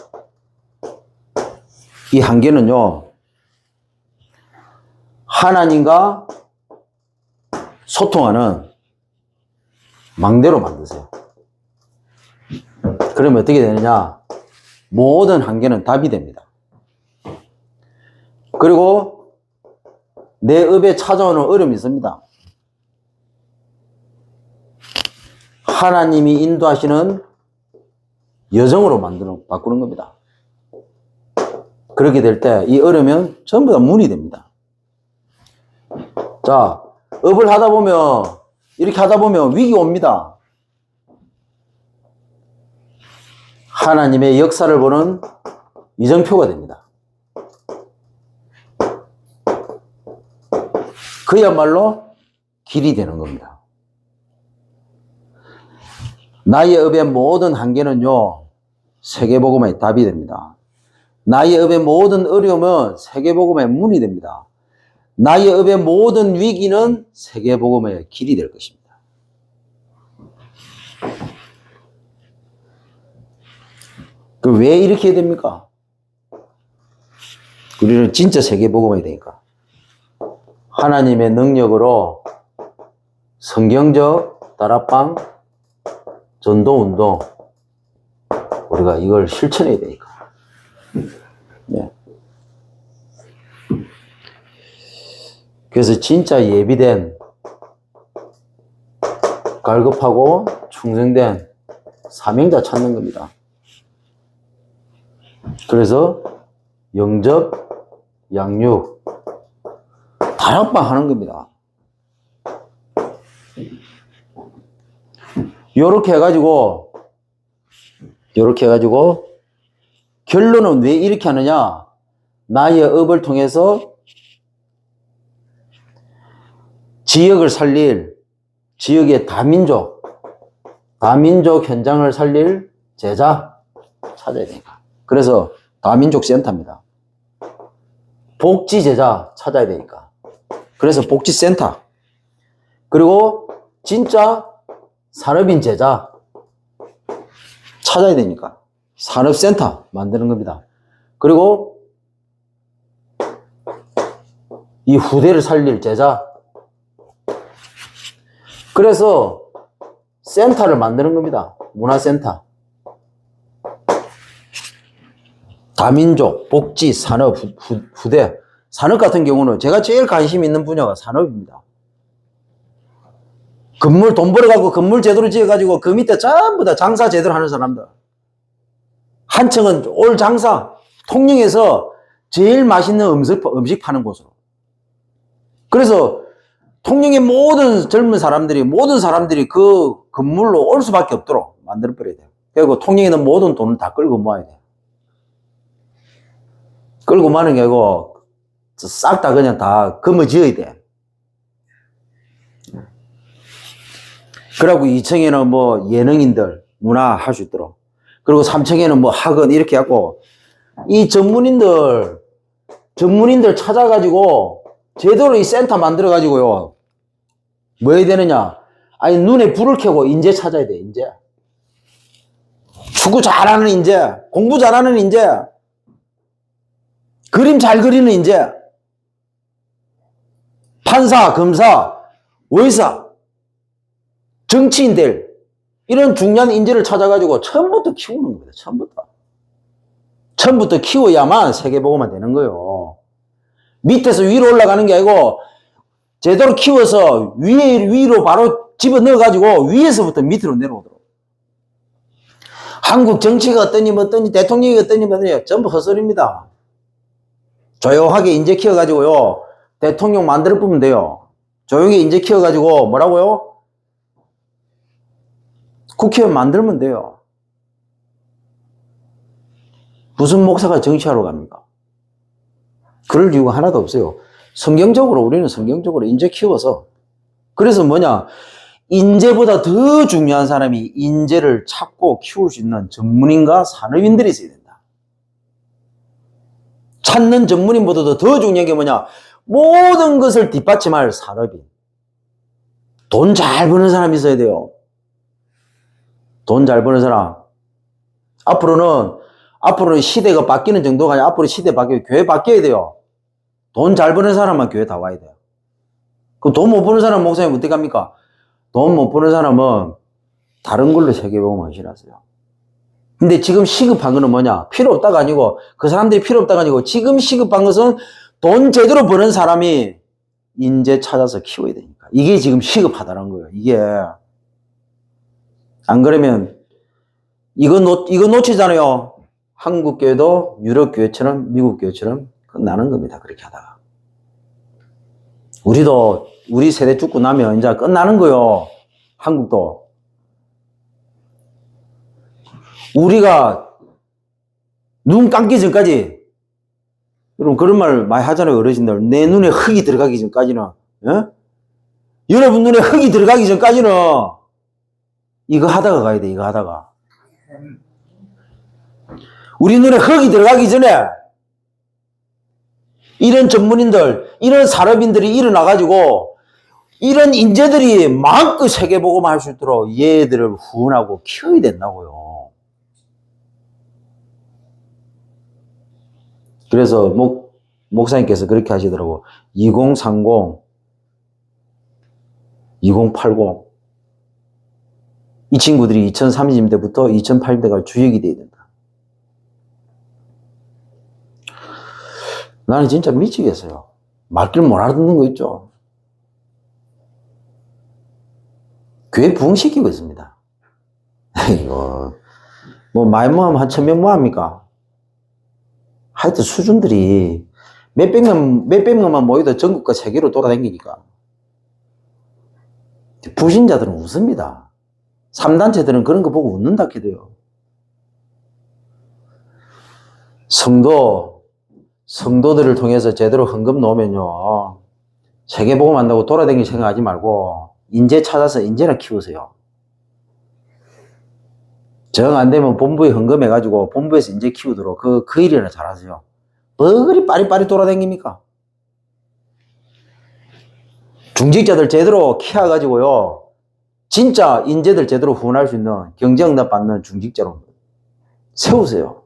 이 한계는요, 하나님과 소통하는 망대로 만드세요. 그러면 어떻게 되느냐? 모든 한계는 답이 됩니다. 그리고 내 업에 찾아오는 어려움이 있습니다. 하나님이 인도하시는 여정으로 바꾸는 겁니다. 그렇게 될 때 이 어려움은 전부 다 문이 됩니다. 자, 업을 하다 보면, 이렇게 하다 보면 위기 옵니다. 하나님의 역사를 보는 이정표가 됩니다. 그야말로 길이 되는 겁니다. 나의 업의 모든 한계는요, 세계복음의 답이 됩니다. 나의 업의 모든 어려움은 세계복음의 문이 됩니다. 나의 업의 모든 위기는 세계복음의 길이 될 것입니다. 왜 이렇게 해야 됩니까? 우리는 진짜 세계복음이 되니까. 하나님의 능력으로 성경적 다락방 전도운동 우리가 이걸 실천해야 되니까. 네. 그래서 진짜 예비된 갈급하고 충성된 사명자 찾는 겁니다. 그래서 영접, 양육, 다락방 하는 겁니다. 요렇게 해가지고 결론은 왜 이렇게 하느냐? 나의 업을 통해서 지역을 살릴, 지역의 다민족 현장을 살릴 제자 찾아야 되니까. 그래서 다민족 센터입니다. 복지 제자 찾아야 되니까. 그래서 복지센터. 그리고 진짜 산업인 제자 찾아야 되니까. 산업센터 만드는 겁니다. 그리고 이 후대를 살릴 제자. 그래서 센터를 만드는 겁니다. 문화센터. 다민족, 복지, 산업, 후대. 산업 같은 경우는 제가 제일 관심 있는 분야가 산업입니다. 건물 돈 벌어가지고 건물 제대로 지어가지고 그 밑에 전부 다 장사 제대로 하는 사람들. 한층은 올 장사, 통영에서 제일 맛있는 음식 파는 곳으로. 그래서 통영의 모든 젊은 사람들이, 그 건물로 올 수밖에 없도록 만들어버려야 돼요. 그리고 통영에 있는 모든 돈을 다 끌고 모아야 돼요. 끌고 마는 게 아니고 싹 다 그냥 다 거머쥐어야 돼. 그리고 2층에는 뭐 예능인들 문화 할 수 있도록, 그리고 3층에는 뭐 학원 이렇게 하고 이 전문인들 찾아가지고 제대로 이 센터 만들어가지고요. 뭐 해야 되느냐? 아니, 눈에 불을 켜고 인재 찾아야 돼, 인재. 축구 잘하는 인재, 공부 잘하는 인재, 그림 잘 그리는 인재, 판사, 검사, 의사, 정치인들, 이런 중요한 인재를 찾아가지고 처음부터 키우는 겁니다. 처음부터 키워야만 세계보고만 되는 거예요. 밑에서 위로 올라가는 게 아니고 제대로 키워서 위로 바로 집어넣어가지고 위에서부터 밑으로 내려오도록. 한국 정치가 어떠니 대통령이 어떠니 전부 헛소리입니다. 조용하게 인재 키워가지고요. 대통령 만들어 보면 돼요. 조용히 인재 키워가지고 뭐라고요? 국회의원 만들면 돼요. 무슨 목사가 정치하러 갑니까? 그럴 이유가 하나도 없어요. 우리는 성경적으로 인재 키워서. 그래서 뭐냐? 인재보다 더 중요한 사람이 인재를 찾고 키울 수 있는 전문인과 산업인들이 있어야 된다. 찾는 전문인보다도 더 중요한 게 뭐냐? 모든 것을 뒷받침할 산업인. 돈 잘 버는 사람이 있어야 돼요. 돈 잘 버는 사람. 앞으로는 시대가 바뀌는 정도가 아니라 앞으로 시대 바뀌고 교회 바뀌어야 돼요. 돈 잘 버는 사람만 교회 다 와야 돼요. 그 돈 못 버는 사람 목사님 어떻게 합니까? 돈 못 버는 사람은 다른 걸로 세계보고만 하시라세요. 근데 지금 시급한 거는 뭐냐? 필요 없다가 아니고, 그 사람들이 필요 없다가 아니고, 지금 시급한 것은 돈 제대로 버는 사람이 인재 찾아서 키워야 되니까. 이게 지금 시급하다는 거예요. 이게. 안 그러면, 이거 놓치잖아요. 한국 교회도 유럽 교회처럼, 미국 교회처럼 끝나는 겁니다. 그렇게 하다가. 우리 세대 죽고 나면 이제 끝나는 거요. 한국도. 우리가 눈 감기 전까지, 여러분 그런 말 많이 하잖아요. 어르신들. 내 눈에 흙이 들어가기 전까지는, 예? 여러분 눈에 흙이 들어가기 전까지는 이거 하다가 가야 돼. 이거 하다가. 우리 눈에 흙이 들어가기 전에 이런 전문인들, 이런 산업인들이 일어나가지고 이런 인재들이 마음껏 세계보고만 할 수 있도록 얘들을 후원하고 키워야 된다고요. 그래서 목사님께서 그렇게 하시더라고. 2030, 2080. 이 친구들이 2030년대부터 2080년대가 주역이 돼야 된다. 나는 진짜 미치겠어요. 말귀를 못 알아듣는 거 있죠. 교회 부흥시키고 있습니다. 이거, 많이 모으면 한 1000명 모합니까? 하여튼 수준들이 몇백 명만 모여도 전국과 세계로 돌아다니니까. 부신자들은 웃습니다. 3단체들은 그런 거 보고 웃는다 해도요. 성도들을 통해서 제대로 헌금 놓으면요. 세계보고 만나고 돌아다니기 생각하지 말고 인재 찾아서 인재나 키우세요. 정 안 되면 본부에 헌금해가지고 본부에서 인재 키우도록 그 일이나 잘하세요. 뭐 그리 빠리빠리 돌아다닙니까? 중직자들 제대로 키워가지고요. 진짜 인재들 제대로 후원할 수 있는 경제응답 받는 중직자로 세우세요.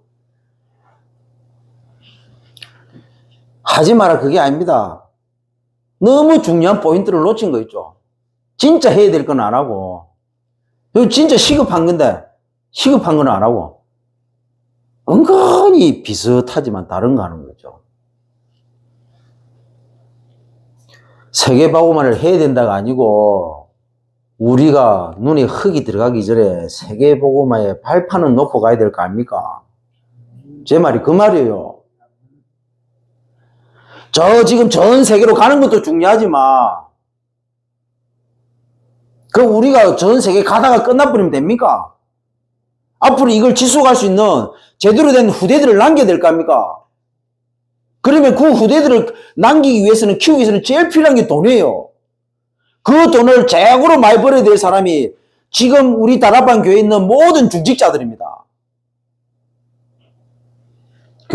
하지 마라 그게 아닙니다. 너무 중요한 포인트를 놓친 거 있죠. 진짜 해야 될 건 안 하고, 진짜 시급한 건데 시급한 건 안 하고 은근히 비슷하지만 다른 거 하는 거죠. 세계보고만을 해야 된다가 아니고 우리가 눈에 흙이 들어가기 전에 세계보고만의 발판은 놓고 가야 될 거 아닙니까? 제 말이 그 말이에요. 지금 전 세계로 가는 것도 중요하지만 우리가 전 세계 가다가 끝나버리면 됩니까? 앞으로 이걸 지속할 수 있는 제대로 된 후대들을 남겨야 될 거 아닙니까? 그러면 그 후대들을 남기기 위해서는, 키우기 위해서는 제일 필요한 게 돈이에요. 그 돈을 제약으로 많이 벌어야 될 사람이 지금 우리 다락방 교회에 있는 모든 중직자들입니다.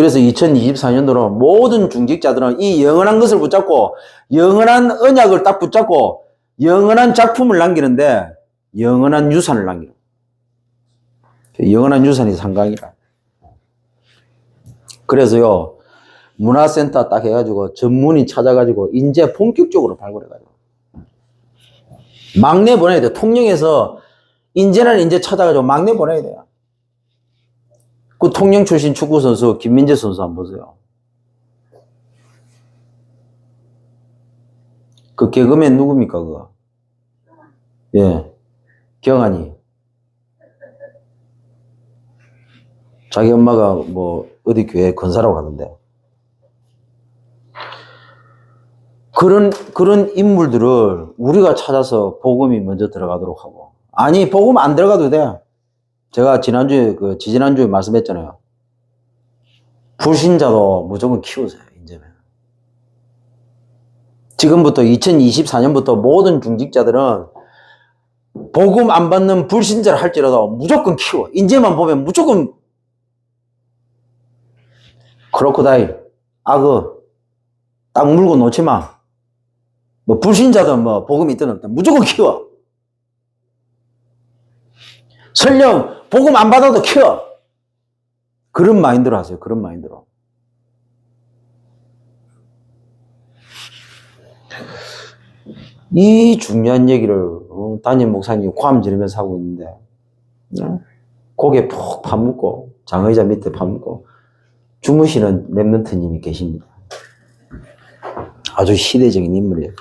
그래서 2024년도는 모든 중직자들은 이 영원한 것을 붙잡고 영원한 언약을 딱 붙잡고 영원한 작품을 남기는데 영원한 유산을 남기는 영원한 유산이 상강이라. 그래서요 문화센터 딱 해가지고 전문의 찾아가지고 이제 본격적으로 발굴해가지고 막내 보내야 돼. 통영에서 인제는 이제 찾아가지고 막내 보내야 돼요. 그 통영 출신 축구 선수 김민재 선수 한번 보세요. 그 개그맨 누굽니까 그거? 예, 경환이. 자기 엄마가 뭐 어디 교회 건사라고 하던데. 그런 인물들을 우리가 찾아서 복음이 먼저 들어가도록 하고. 아니, 복음 안 들어가도 돼. 제가 지지난주에 말씀했잖아요. 불신자도 무조건 키우세요, 이제는. 지금부터 2024년부터 모든 중직자들은 복음 안 받는 불신자를 할지라도 무조건 키워. 이제만 보면 무조건 크로코다일, 악어, 딱 물고 놓지 마. 뭐 불신자든 뭐 복음이 있든 없든 무조건 키워. 설령 복음 안 받아도 키워. 그런 마인드로 하세요. 그런 마인드로. 이 중요한 얘기를 담임 목사님이 고함 지르면서 하고 있는데 고개 푹 파묻고 장의자 밑에 파묻고 주무시는 랩런트님이 계십니다. 아주 시대적인 인물이에요.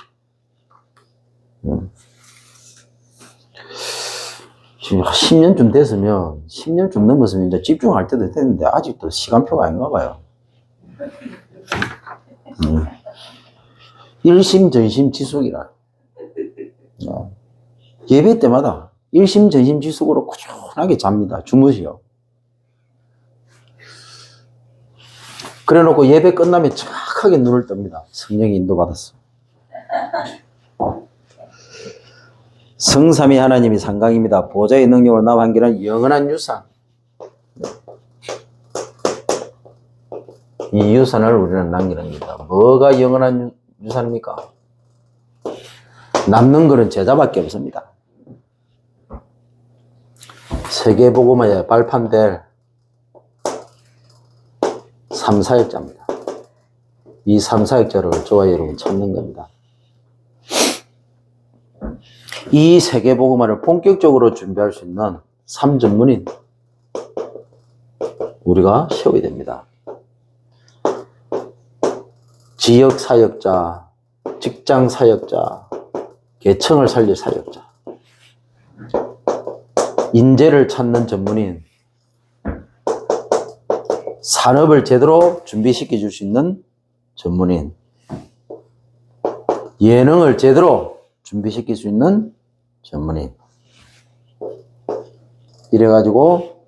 지금 10년쯤 됐으면 10년쯤 넘었으면 이제 집중할 때도 됐는데 아직도 시간표가 아닌가 봐요. 일심전심지속이라. 예배 때마다 일심전심지속으로 꾸준하게 잡니다. 주무시요. 그래 놓고 예배 끝나면 정확하게 눈을 뜹니다. 성령이 인도받았어. 성삼위 하나님이 상강입니다. 보좌의 능력으로 나와 함께하는 영원한 유산. 이 유산을 우리는 남기는 겁니다. 뭐가 영원한 유산입니까? 남는 것은 제자밖에 없습니다. 세계복음화에 발판될 3, 4역자입니다. 이 3, 4역자를 저와 여러분 찾는 겁니다. 이 세계복음화를 본격적으로 준비할 수 있는 3전문인 우리가 세워야 됩니다. 지역 사역자, 직장 사역자, 계층을 살릴 사역자, 인재를 찾는 전문인, 산업을 제대로 준비시켜 줄 수 있는 전문인, 예능을 제대로 준비시킬 수 있는 전문인. 이래가지고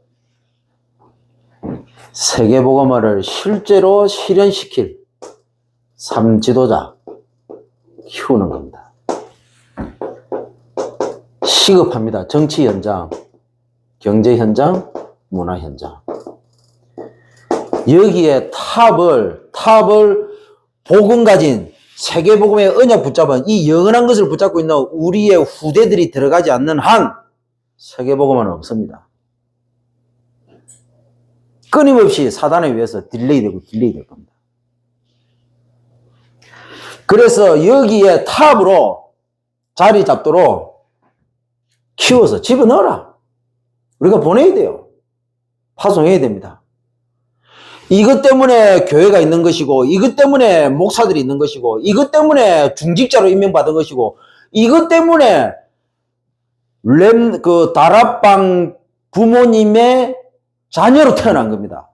세계복음화를 실제로 실현시킬 3지도자 키우는 겁니다. 시급합니다. 정치 현장, 경제 현장, 문화 현장. 여기에 탑을 복음 가진 세계복음의 언약 붙잡은 이 영원한 것을 붙잡고 있는 우리의 후대들이 들어가지 않는 한 세계복음은 없습니다. 끊임없이 사단에 의해서 딜레이 될 겁니다. 그래서 여기에 탑으로 자리 잡도록 키워서 집어넣어라. 우리가 보내야 돼요. 파송해야 됩니다. 이것 때문에 교회가 있는 것이고, 이것 때문에 목사들이 있는 것이고, 이것 때문에 중직자로 임명받은 것이고, 이것 때문에 다락방 부모님의 자녀로 태어난 겁니다.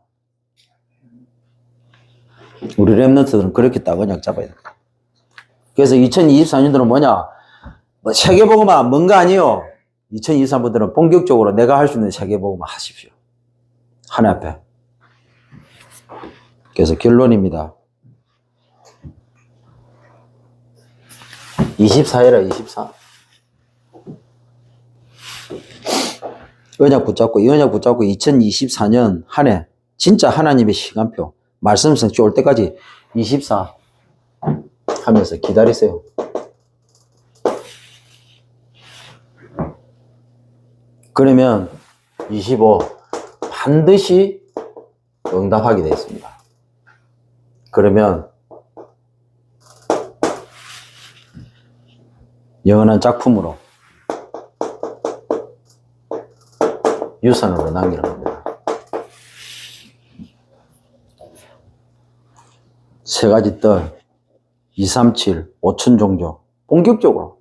우리 랩런트들은 그렇게 딱 언약 잡아야 됩니다. 그래서 2024년도는 뭐냐? 뭐 세계복음화 뭔가 아니요. 2023년도는 본격적으로 내가 할 수 있는 세계복음화 하십시오. 하나 앞에. 그래서 결론입니다. 24해라 24. 언약 붙잡고 이 언약 붙잡고 2024년 한 해 진짜 하나님의 시간표 말씀 성취 올 때까지 24 하면서 기다리세요. 그러면 25 반드시 응답하게 되어 있습니다. 그러면 영원한 작품으로 유산으로 남기는 겁니다. 세 가지 떡, 237, 5천 종족, 본격적으로.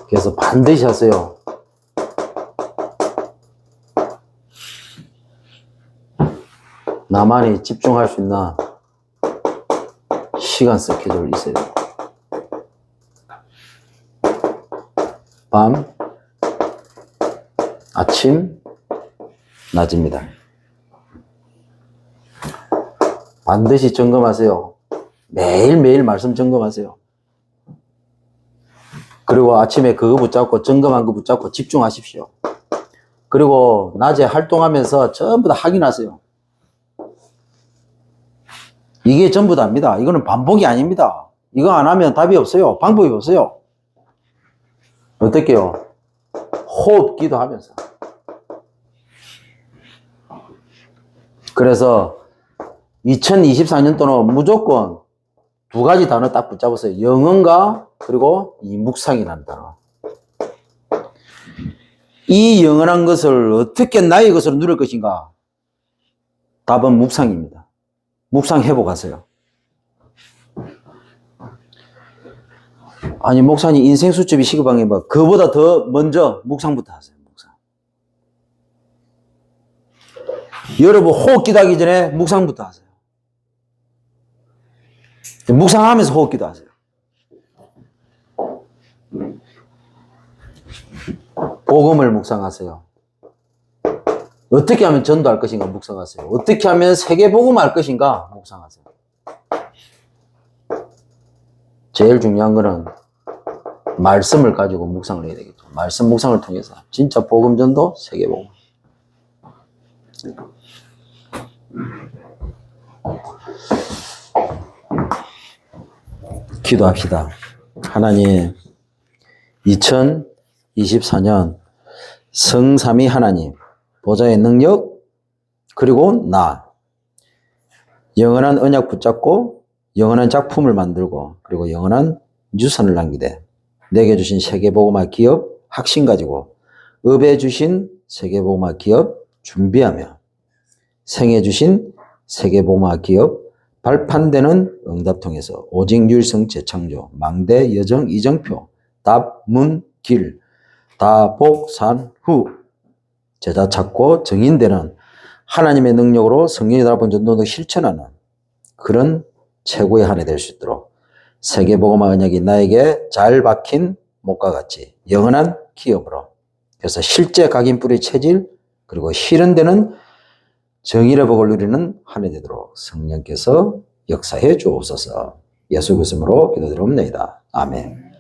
그래서 반드시 하세요. 나만이 집중할 수 있나 시간 스케줄 있어요. 밤, 아침, 낮입니다. 반드시 점검하세요. 매일매일 말씀 점검하세요. 그리고 아침에 그거 붙잡고 점검한 거 붙잡고 집중하십시오. 그리고 낮에 활동하면서 전부 다 확인하세요. 이게 전부 다입니다. 이거는 반복이 아닙니다. 이거 안 하면 답이 없어요. 방법이 없어요. 어떻게요? 호흡 기도하면서. 그래서 2024년도는 무조건 두 가지 단어 딱 붙잡으세요. 영혼과 그리고 이 묵상이라는 단어. 이 영원한 것을 어떻게 나의 것으로 누릴 것인가? 답은 묵상입니다. 묵상 회복하세요. 아니 목사님 인생 수첩이 시급한 게 뭐 그보다 더 먼저 묵상부터 하세요. 묵상. 여러분 호흡 기도하기 전에 묵상부터 하세요. 묵상하면서 호흡 기도하세요. 복음을 묵상하세요. 어떻게 하면 전도할 것인가 묵상하세요. 어떻게 하면 세계 복음할 것인가 묵상하세요. 제일 중요한 거는 말씀을 가지고 묵상을 해야 되겠죠. 말씀 묵상을 통해서 진짜 복음 전도, 세계 복음. 기도합시다. 하나님, 2024년 성삼위 하나님, 보좌의 능력, 그리고 나, 영원한 언약 붙잡고 영원한 작품을 만들고 그리고 영원한 유산을 남기되 내게 주신 세계복음화 기업 확신 가지고 업에 주신 세계복음화 기업 준비하며 생에 주신 세계복음화 기업 발판되는 응답 통해서 오직 유일성 재창조 망대 여정 이정표 답 문 길 다복 산 후 제자 찾고 정인되는 하나님의 능력으로 성령이 달아본 전도도 실천하는 그런 최고의 한 해 될 수 있도록 세계복음화 언약이 나에게 잘 박힌 목과 같이 영원한 기업으로 그래서 실제 각인 뿌리 체질 그리고 실현되는 정의의 복을 누리는 한 해 되도록 성령께서 역사해 주옵소서. 예수 그리스도로 기도드리옵나이다. 아멘.